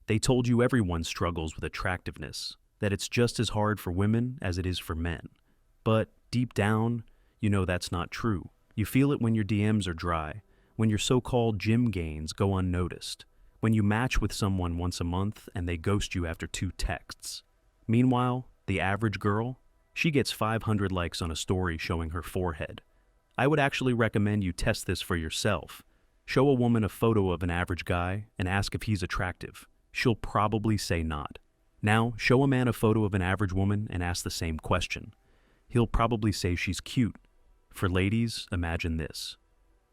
They told you everyone struggles with attractiveness, that it's just as hard for women as it is for men. But deep down, you know that's not true. You feel it when your DMs are dry, when your so-called gym gains go unnoticed, when you match with someone once a month and they ghost you after 2 texts. Meanwhile, the average girl, she gets 500 likes on a story showing her forehead. I would actually recommend you test this for yourself. Show a woman a photo of an average guy and ask if he's attractive. She'll probably say not. Now, show a man a photo of an average woman and ask the same question. He'll probably say she's cute. For ladies, imagine this.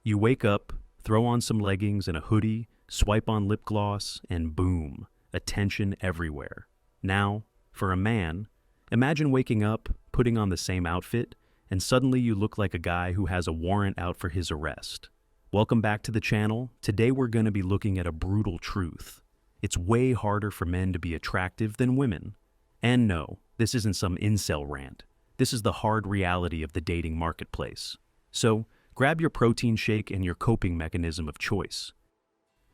You wake up, throw on some leggings and a hoodie, swipe on lip gloss, and boom, attention everywhere. Now, for a man, imagine waking up, putting on the same outfit, and suddenly you look like a guy who has a warrant out for his arrest. Welcome back to the channel. Today we're going to be looking at a brutal truth. It's way harder for men to be attractive than women. And no, this isn't some incel rant. This is the hard reality of the dating marketplace. So, grab your protein shake and your coping mechanism of choice.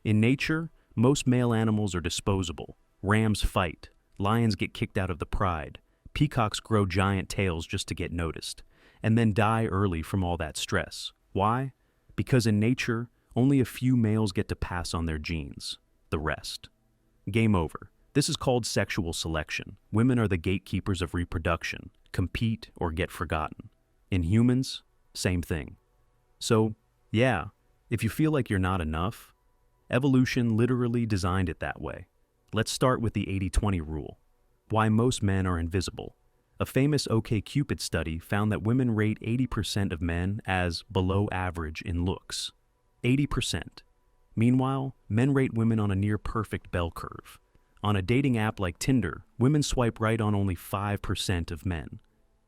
In nature, most male animals are disposable. Rams fight. Lions get kicked out of the pride. Peacocks grow giant tails just to get noticed, and then die early from all that stress. Why? Because in nature, only a few males get to pass on their genes. The rest. Game over. This is called sexual selection. Women are the gatekeepers of reproduction. Compete or get forgotten. In humans, same thing. So, yeah, if you feel like you're not enough, evolution literally designed it that way. Let's start with the 80-20 rule. Why most men are invisible. A famous OkCupid study found that women rate 80% of men as below average in looks. 80%. Meanwhile, men rate women on a near-perfect bell curve. On a dating app like Tinder, women swipe right on only 5% of men.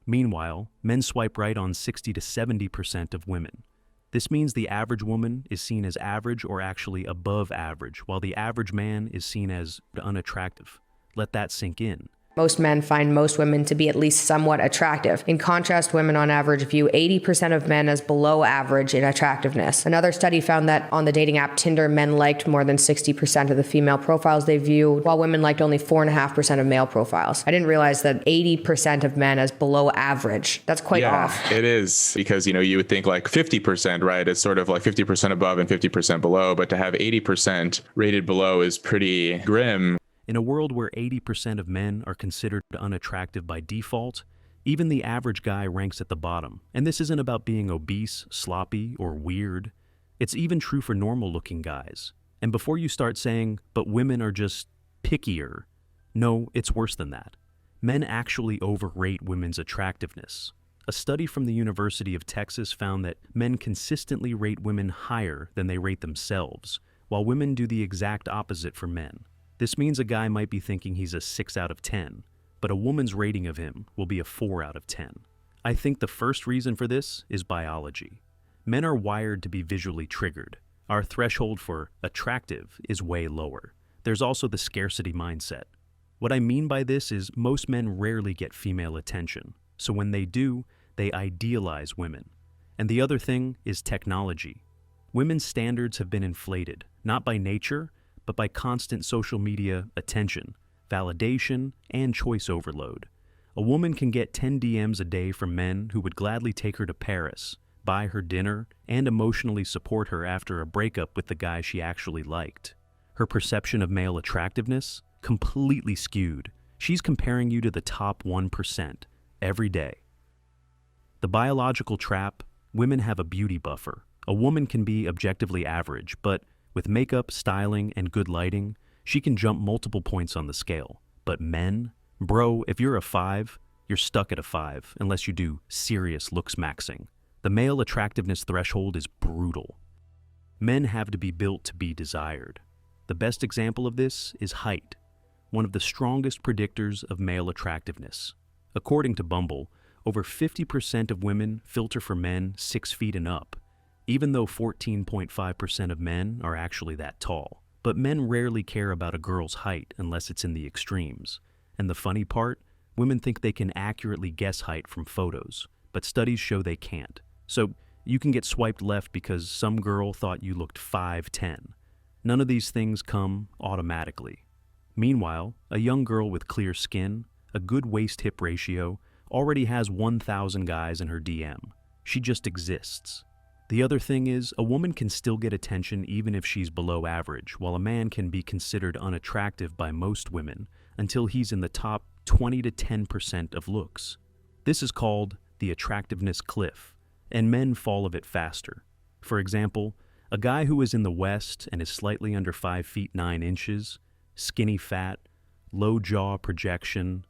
Meanwhile, men swipe right on 60 to 70% of women. This means the average woman is seen as average or actually above average, while the average man is seen as unattractive. Let that sink in. Most men find most women to be at least somewhat attractive. In contrast, women on average view 80% of men as below average in attractiveness. Another study found that on the dating app Tinder, men liked more than 60% of the female profiles they viewed, while women liked only 4.5% of male profiles. I didn't realize that 80% of men as below average. That's quite off. It is, because, you would think like 50%, right? It's sort of like 50% above and 50% below, but to have 80% rated below is pretty grim. In a world where 80% of men are considered unattractive by default, even the average guy ranks at the bottom. And this isn't about being obese, sloppy, or weird. It's even true for normal-looking guys. And before you start saying, but women are just pickier, no, it's worse than that. Men actually overrate women's attractiveness. A study from the University of Texas found that men consistently rate women higher than they rate themselves, while women do the exact opposite for men. This means a guy might be thinking he's a 6 out of 10, but a woman's rating of him will be a 4 out of 10. I think the first reason for this is biology. Men are wired to be visually triggered. Our threshold for attractive is way lower. There's also the scarcity mindset. What I mean by this is most men rarely get female attention, so when they do, they idealize women. And the other thing is technology. Women's standards have been inflated, not by nature, but by constant social media attention, validation, and choice overload. A woman can get 10 DMs a day from men who would gladly take her to Paris, buy her dinner, and emotionally support her after a breakup with the guy she actually liked. Her perception of male attractiveness? Completely skewed. She's comparing you to the top 1% every day. The biological trap: women have a beauty buffer. A woman can be objectively average, but with makeup, styling, and good lighting, she can jump multiple points on the scale. But men? Bro, if you're a 5, you're stuck at a 5, unless you do serious looks maxing. The male attractiveness threshold is brutal. Men have to be built to be desired. The best example of this is height, one of the strongest predictors of male attractiveness. According to Bumble, over 50% of women filter for men 6 feet and up, even though 14.5% of men are actually that tall. But men rarely care about a girl's height unless it's in the extremes. And the funny part, women think they can accurately guess height from photos, but studies show they can't. So you can get swiped left because some girl thought you looked 5'10". None of these things come automatically. Meanwhile, a young girl with clear skin, a good waist-hip ratio, already has 1,000 guys in her DM. She just exists. The other thing is, a woman can still get attention even if she's below average, while a man can be considered unattractive by most women until he's in the top 20 to 10% of looks. This is called the attractiveness cliff, and men fall of it faster. For example, a guy who is in the West and is slightly under 5 feet 9 inches, skinny fat, low jaw projection,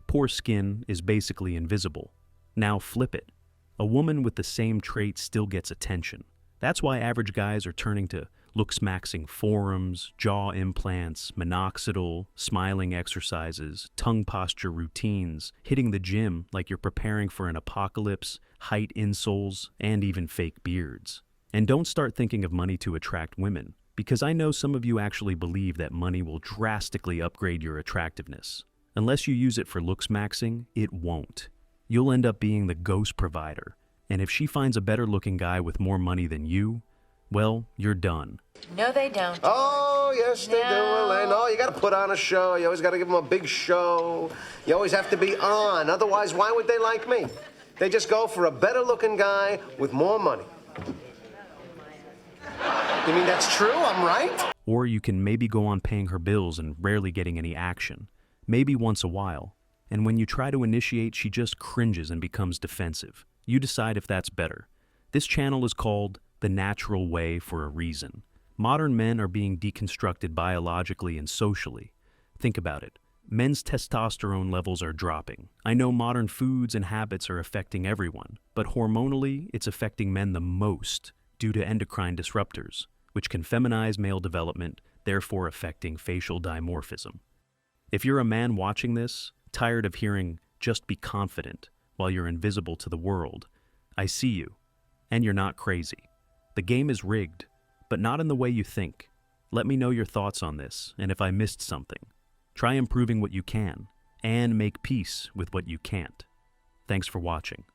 poor skin is basically invisible. Now flip it. A woman with the same traits still gets attention. That's why average guys are turning to looks-maxing forums, jaw implants, minoxidil, smiling exercises, tongue posture routines, hitting the gym like you're preparing for an apocalypse, height insoles, and even fake beards. And don't start thinking of money to attract women, because I know some of you actually believe that money will drastically upgrade your attractiveness. Unless you use it for looks-maxing, it won't. You'll end up being the ghost provider, and if she finds a better-looking guy with more money than you, well, you're done. No, they don't. Oh, yes, they do, Elaine. Oh, you got to put on a show. You always got to give them a big show. You always have to be on. Otherwise, why would they like me? They just go for a better-looking guy with more money. You mean that's true? I'm right? Or you can maybe go on paying her bills and rarely getting any action, maybe once a while. And when you try to initiate, she just cringes and becomes defensive. You decide if that's better. This channel is called The Natural Way for a reason. Modern men are being deconstructed biologically and socially. Think about it. Men's testosterone levels are dropping. I know modern foods and habits are affecting everyone, but hormonally, it's affecting men the most due to endocrine disruptors, which can feminize male development, therefore affecting facial dimorphism. If you're a man watching this, tired of hearing "just be confident" while you're invisible to the world, I see you, and you're not crazy. The game is rigged, but not in the way you think. Let me know your thoughts on this, and if I missed something. Try improving what you can, and make peace with what you can't. Thanks for watching.